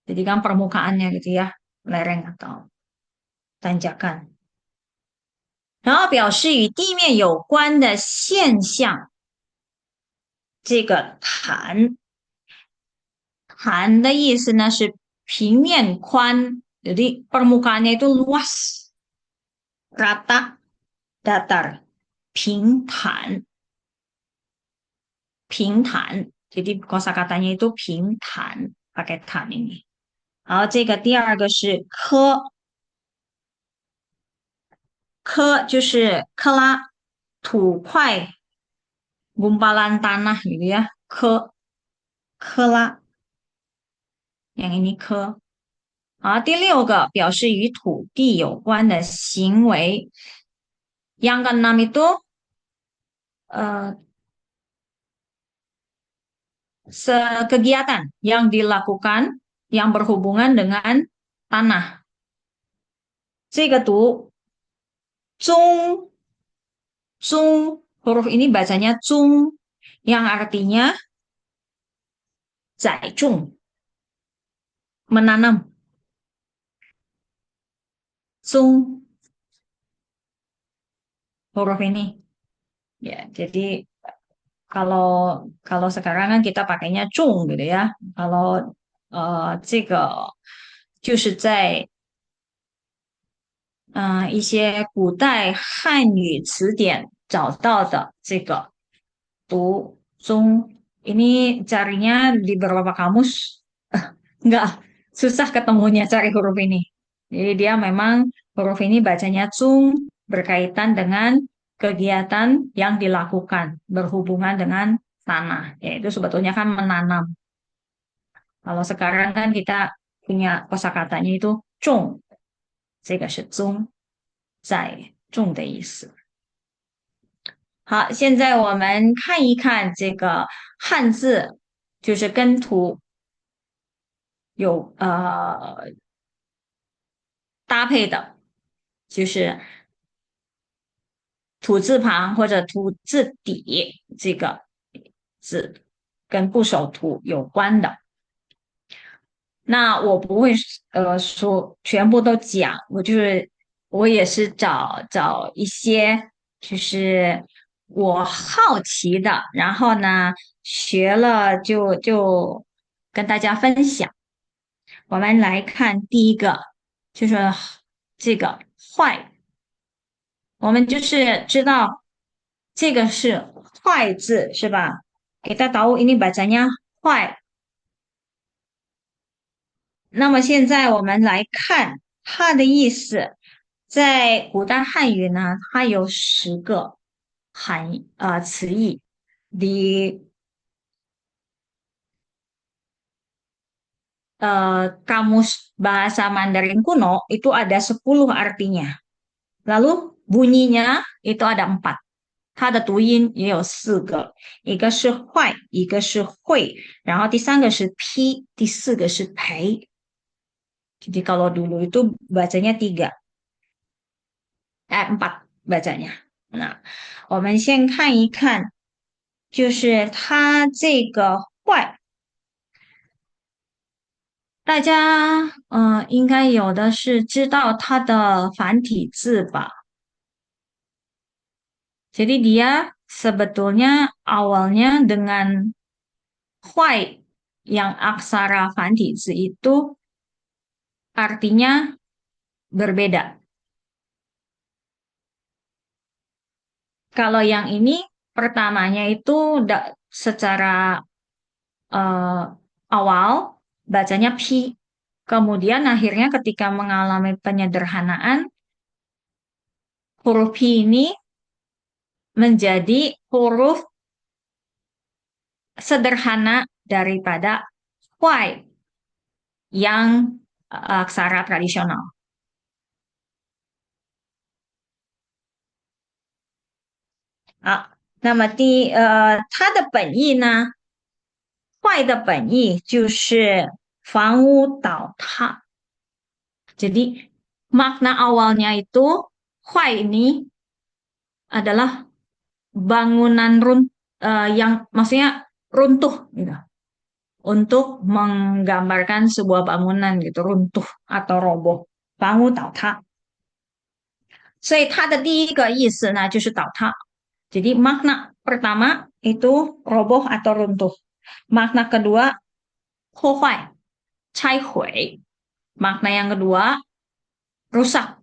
jadi kan permukaannya gitu ya, lereng atau tanjakan. 然后表示与地面有关的现象，这个坛的意思呢是平面宽，jadi permukaannya itu luas, rata, datar, 平坦，jadi kosakatanya itu 平坦 pakai tan ini. 然后这个第二个是科，科就是克拉，土块 gumpalan tanah gitu ya, ke yang ini ke. 第六个表示与土地有关的行为，yang keenam itu eh, kegiatan yang dilakukan yang berhubungan dengan tanah. 这个读中 huruf ini bacanya cung yang artinya 载重 menanam. Cung huruf ini, ya, jadi kalau kalau sekarang kan kita pakainya cung gitu ya. Kalau 这个就是在一些古代汉语词典找到的这个读中 ini carinya di beberapa kamus nggak susah ketemunya cari huruf ini. Jadi dia memang huruf ini bacanya cung berkaitan dengan kegiatan yang dilakukan berhubungan dengan tanah, yaitu sebetulnya kan menanam. Kalau sekarang kan kita punya kosakatanya itu 种，这个是宗，在种的意思。好，现在我们看一看这个汉字，就是跟图有搭配的，就是土字旁或者土字底这个字跟部首图有关的。那我不会说全部都讲，我也是找一些就是我好奇的，然后呢学了就跟大家分享。我们来看第一个，就是这个坏，我们就是知道这个是坏字是吧？Kita tahu ini bacanya 坏。那么现在我们来看它的意思，在古代汉语呢，它有10个词义。Di kamus bahasa Mandarin kuno itu ada 10 artinya. Lalu bunyinya itu ada 4. 它的读音也有4个，一个是坏，一个是会，然后第3个是批，第4个是陪。Jadi kalau dulu itu bacanya 3, 4 bacanya. Nah, 我们先看一看，就是它这个坏，大家应该有的是知道它的繁体字吧。Jadi dia sebetulnya awalnya dengan 坏yang aksara 繁体字 itu artinya berbeda. Kalau yang ini pertamanya itu secara eh, awal bacanya pi. Kemudian akhirnya ketika mengalami penyederhanaan, huruf pi ini menjadi huruf sederhana daripada huai yang aksara tradisional. 好，那么它的本意呢？坏的本意就是房屋倒塌。Jadi makna awalnya itu坏 ini adalah bangunan yang maksudnya runtuh gitu. Untuk menggambarkan sebuah bangunan gitu runtuh atau roboh. 房屋倒塌。所以它的第一个意思呢就是倒塌。Jadi makna pertama itu roboh atau runtuh. Makna kedua 破坏、拆毁。Makna yang kedua rusak,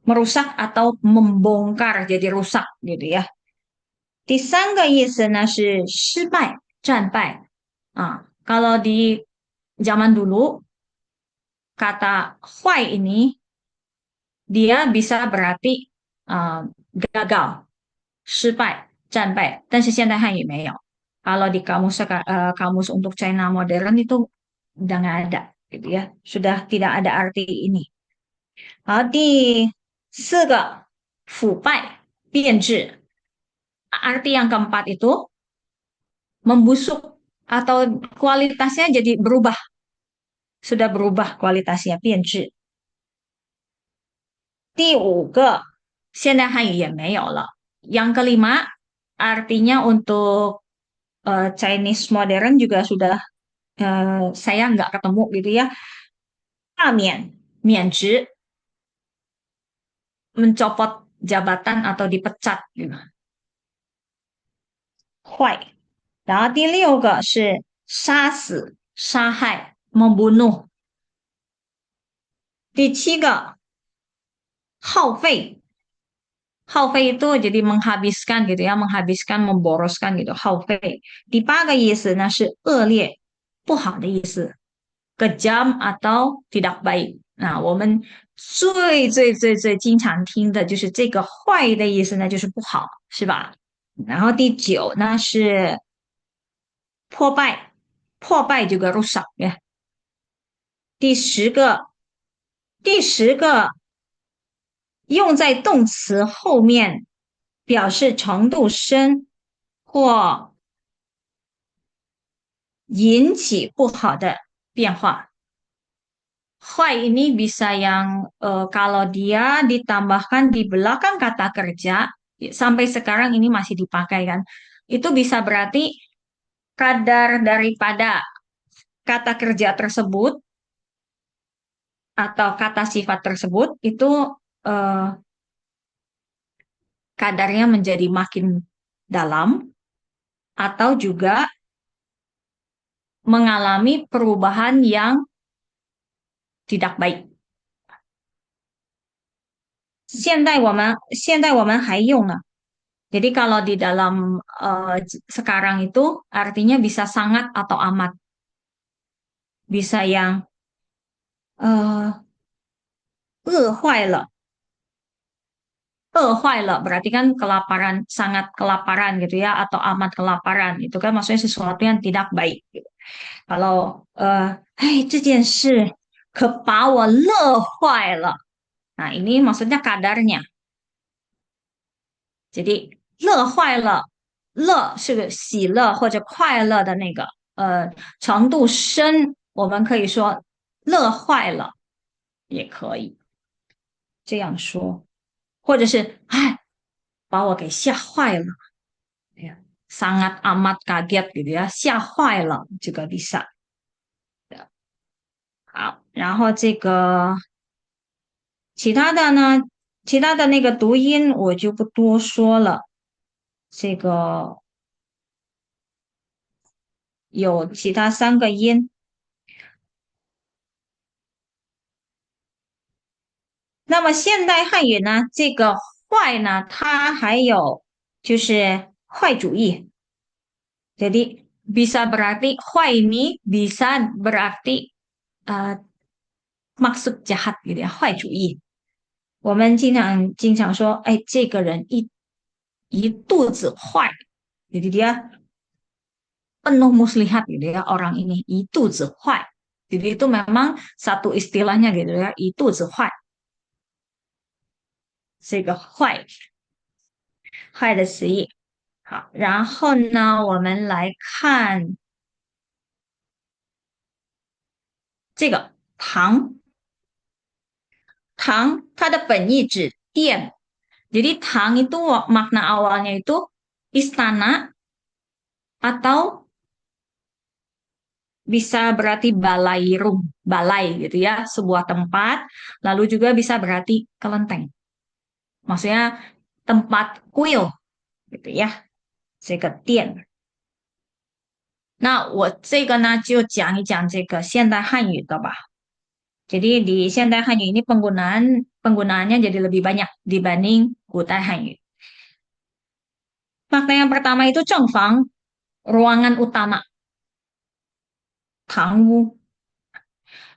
merusak atau membongkar jadi rusak gitu ya. 第三个意思呢是失败、战败啊。Kalau di zaman dulu kata huai ini dia bisa berarti gagal, 失败、战败，但是现在汉语没有。Kalau di kamus untuk China modern itu udah nggak ada gitu ya, sudah tidak ada arti ini. 好，第四个腐败、变质，arti yang keempat itu membusuk atau kualitasnya jadi berubah, sudah berubah kualitasnya, 变质。第五个，现在汉语也没有了。Yang kelima, artinya untuk Chinese modern juga sudah saya nggak ketemu gitu ya. 罢免、免职, mencopot jabatan atau dipecat gitu. 坏。然后第六个是杀死、杀害、membunuh。第七个耗费，耗费 itu jadi menghabiskan gitu ya, menghabiskan, memboroskan gitu, 耗费。第八个意思呢是恶劣、不好的意思，kejam atau tidak baik。那我们最最最经常听的就是这个坏的意思呢，就是不好，是吧？然后第九呢是破败，破败 juga rusak 呀。第十个用在动词后面，表示程度深或引起不好的变化。坏 ini bisa yang kalau dia ditambahkan di belakang kata kerja, sampai sekarang ini masih dipakai kan. Itu bisa berarti kadar daripada kata kerja tersebut atau kata sifat tersebut itu eh, kadarnya menjadi makin dalam atau juga mengalami perubahan yang tidak baik. 现在我们kalau di dalam sekarang itu artinya bisa sangat atau amat, bisa yang 饿坏了berarti kan kelaparan, sangat kelaparan gitu ya, atau amat kelaparan. Itu kan maksudnya sesuatu yang tidak baik gitu. Kalau 这件事可把我乐坏了. Nah, ini maksudnya kadarnya. Jadi 乐坏了，乐是喜乐或者快乐的那个程度深，我们可以说乐坏了，也可以这样说，或者是把我给吓坏了，哎呀，sangat amat kaget gitu ya, 吓坏了 juga bisa. 好，然后其他的那个读音我就不多说了。这个有其他三个音。那么现代汉语呢，这个坏呢，它还有就是坏主意。Jadi bisa berarti坏 ini bisa berarti 呃 maksud jahat gitu ya, 坏主意。我们经常说，哎，这个人一肚子坏，jadi dia penuh muslihat gitu ya orang ini, 一肚子坏。jadi itu memang satu istilahnya gitu ya, 一肚子坏，这个坏的词义。好，然后呢，我们来看这个糖，糖它的本意指殿。Jadi tang itu makna awalnya itu istana atau bisa berarti balai rum, balai gitu ya, sebuah tempat. Lalu juga bisa berarti kelenteng. Maksudnya tempat kuil gitu ya, 这个殿。那我这个呢就讲一讲这个现代汉语的吧。Jadi di 现代汉语ini penggunaannya jadi lebih banyak dibanding 古代汉语。Makna yang pertama itu 正房, ruangan utama, 堂屋。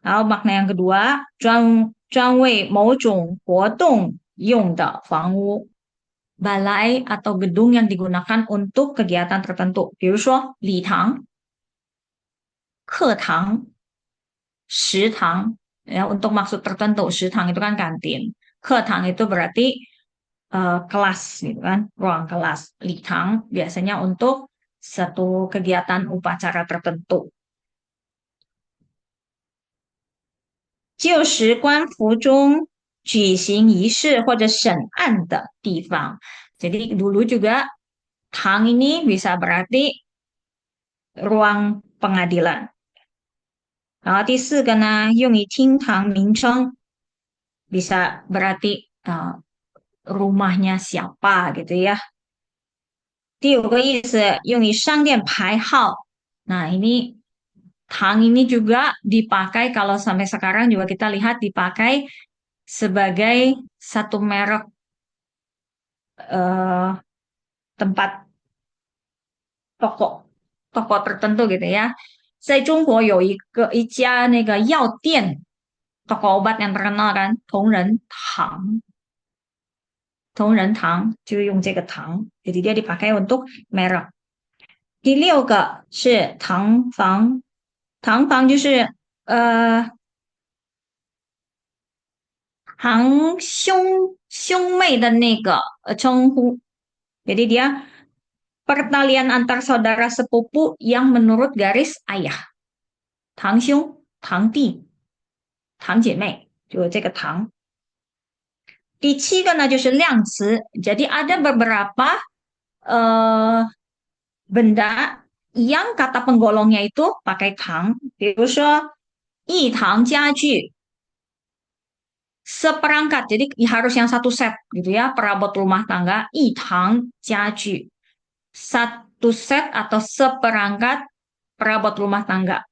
然后 makna yang kedua 专为某种活动用的房屋。balai atau gedung yang digunakan untuk kegiatan tertentu. 比如说礼堂、课堂、食堂, ya untuk maksud tertentu. 食堂 itu kan kantin. 课堂 itu berarti kelas gitu kan, ruang kelas. 礼堂 biasanya untuk satu kegiatan upacara tertentu. 就是官府中举行仪式或者审案的地方. Jadi dulu juga tang ini bisa berarti ruang pengadilan. 然后第四个呢，用于厅堂名称 bisa berarti rumahnya siapa gitu ya. 第五个意思用于商店牌号. Nah ini tang ini juga dipakai kalau sampai sekarang juga kita lihat dipakai sebagai satu merek eh, tempat toko toko tertentu gitu ya. 在中国有一家那个药店 toko obat yang terkenal kan, 同仁堂就用这个堂, jadi dia dipakai untuk merek. 第六个是堂房，堂房就是兄妹的那个称呼. Jadi dia pertalian antar saudara sepupu yang menurut garis ayah. 堂兄、堂弟、堂姐妹，就这个堂。第七个呢就是量词, jadi ada beberapa benda yang kata penggolongnya itu pakai tang. 比如说一堂家具, seperangkat, jadi harus yang satu set gitu ya, perabot rumah tangga, 一堂家具, satu set atau seperangkat perabot rumah tangga.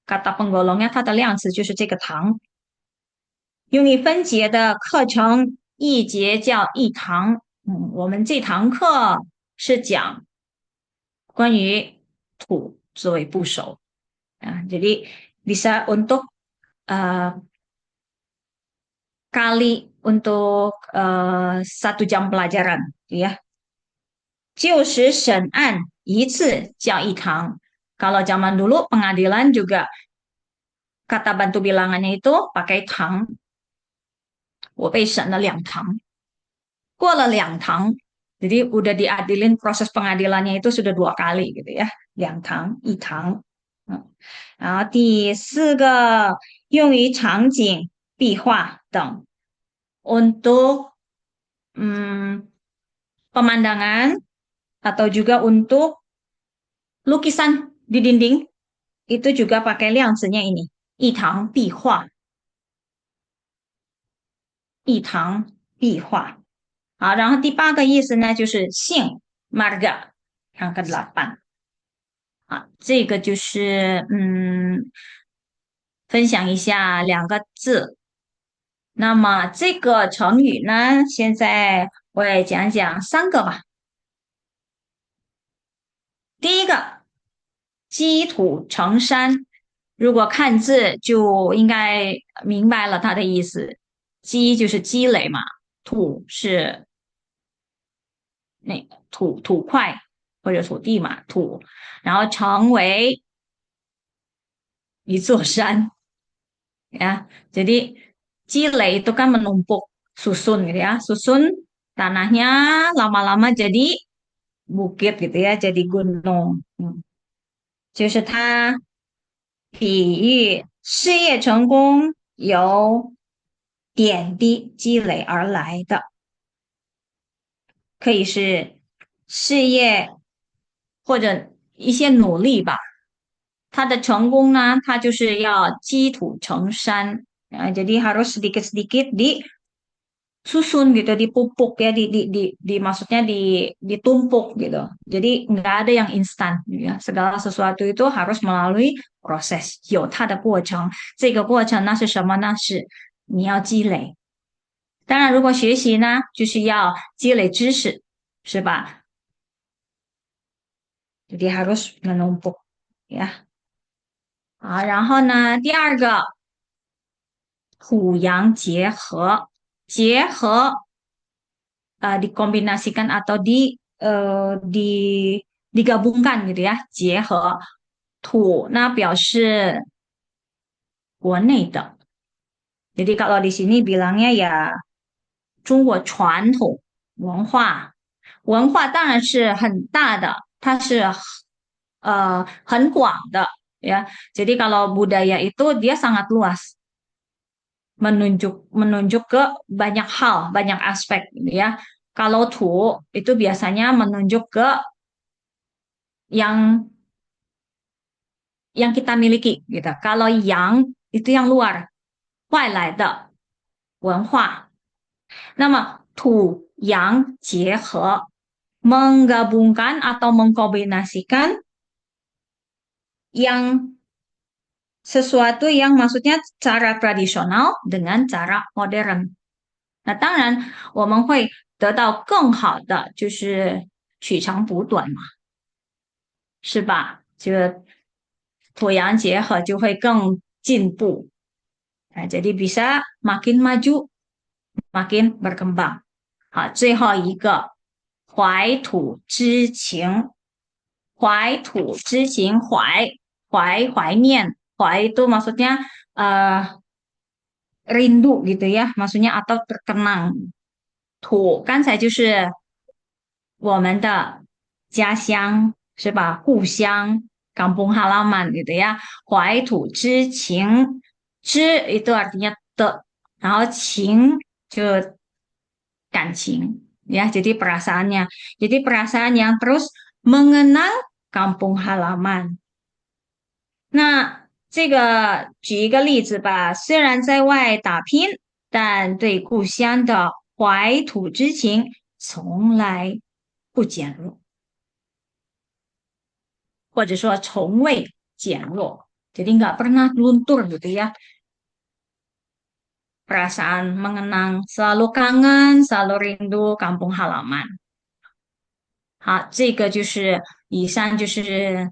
Kata penggolongnya, 它的量词就是这个堂。用于分节的课程，一节叫一堂。我们这堂课是讲关于土作为部首jadi bisa untuk kali untuk 1 jam pelajaran ya. 就时审案一次叫一堂. Kalau zaman dulu pengadilan juga kata bantu bilangannya itu pakai tang. 我被审了2堂. 过了2堂, jadi udah diadilin proses pengadilannya itu sudah 2 kali gitu ya. 2堂, 1堂. 然后第4个用于场景、壁画等 untuk pemandangan atau juga untuk lukisan di dinding itu juga pakai 量词nya ini 一堂壁画好，然后第8个意思呢就是姓 marga yang ke-8. 这个就是分享一下两个字。那么这个成语呢，现在我也讲讲三个吧。第一个，积土成山。如果看字就应该明白了它的意思。积就是积累嘛，土是那土块或者土地嘛，土，然后成为一座山ya. Jadi Chile itu kan menumpuk susun gitu ya, susun tanahnya lama-lama jadi bukit gitu ya, jadi gunung. 就是它比喻事业成功由点滴积累而来的，可以是事业或者一些努力吧。它的成功呢，它就是要积土成山. Jadi harus sedikit-sedikit disusun gitu, dipupuk ya, maksudnya ditumpuk gitu. Jadi nggak ada yang instan ya. Segala sesuatu itu harus melalui proses, 有它的过程。这个过程呢是什么呢？是你要积累。当然，如果学习呢，就是要积累知识，是吧？Jadi harus menumpuk ya. 好，然后呢，第二个土洋结合，结合dikombinasikan atau digabungkan gitu ya, 结合土那表示国内的。Jadi kalau di sini bilangnya ya 中国传统文化，文化当然是很大的，它是很广的ya. Jadi kalau budaya itu dia sangat luas, menunjuk menunjuk ke banyak hal, banyak aspek gitu ya. Kalau tu itu biasanya menunjuk ke yang yang kita miliki gitu. Kalau yang itu yang luar, 外来的文化。那么土洋结合 menggabungkan atau mengkombinasikan yang sesuatu yang maksudnya cara tradisional dengan cara modern。那当然，我们会得到更好的，就是取长补短嘛，是吧？这个土洋结合就会更进步。jadi bisa makin maju, makin berkembang。好，最后一个怀土之情，怀土之情，怀念，怀 itu maksudnya rindu gitu ya, maksudnya atau terkenang。土刚才就是我们的家乡是吧？故乡，kampung halaman gitu ya。怀土之情，之 itu artinya 的，然后情就感情ya，jadi perasaannya。jadi perasaan yang terus mengenang kampung halaman。那这个举一个例子吧，虽然在外打拼，但对故乡的怀土之情从来不减弱，或者说从未减弱。Jadi nggak pernah luntur gitu ya. Perasaan mengenang, selalu kangen, selalu rindu kampung halaman。好，这个就是以上就是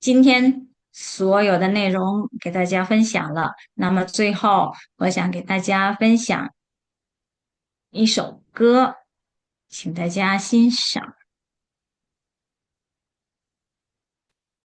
今天所有的内容给大家分享了。那么最后，我想给大家分享一首歌，请大家欣赏。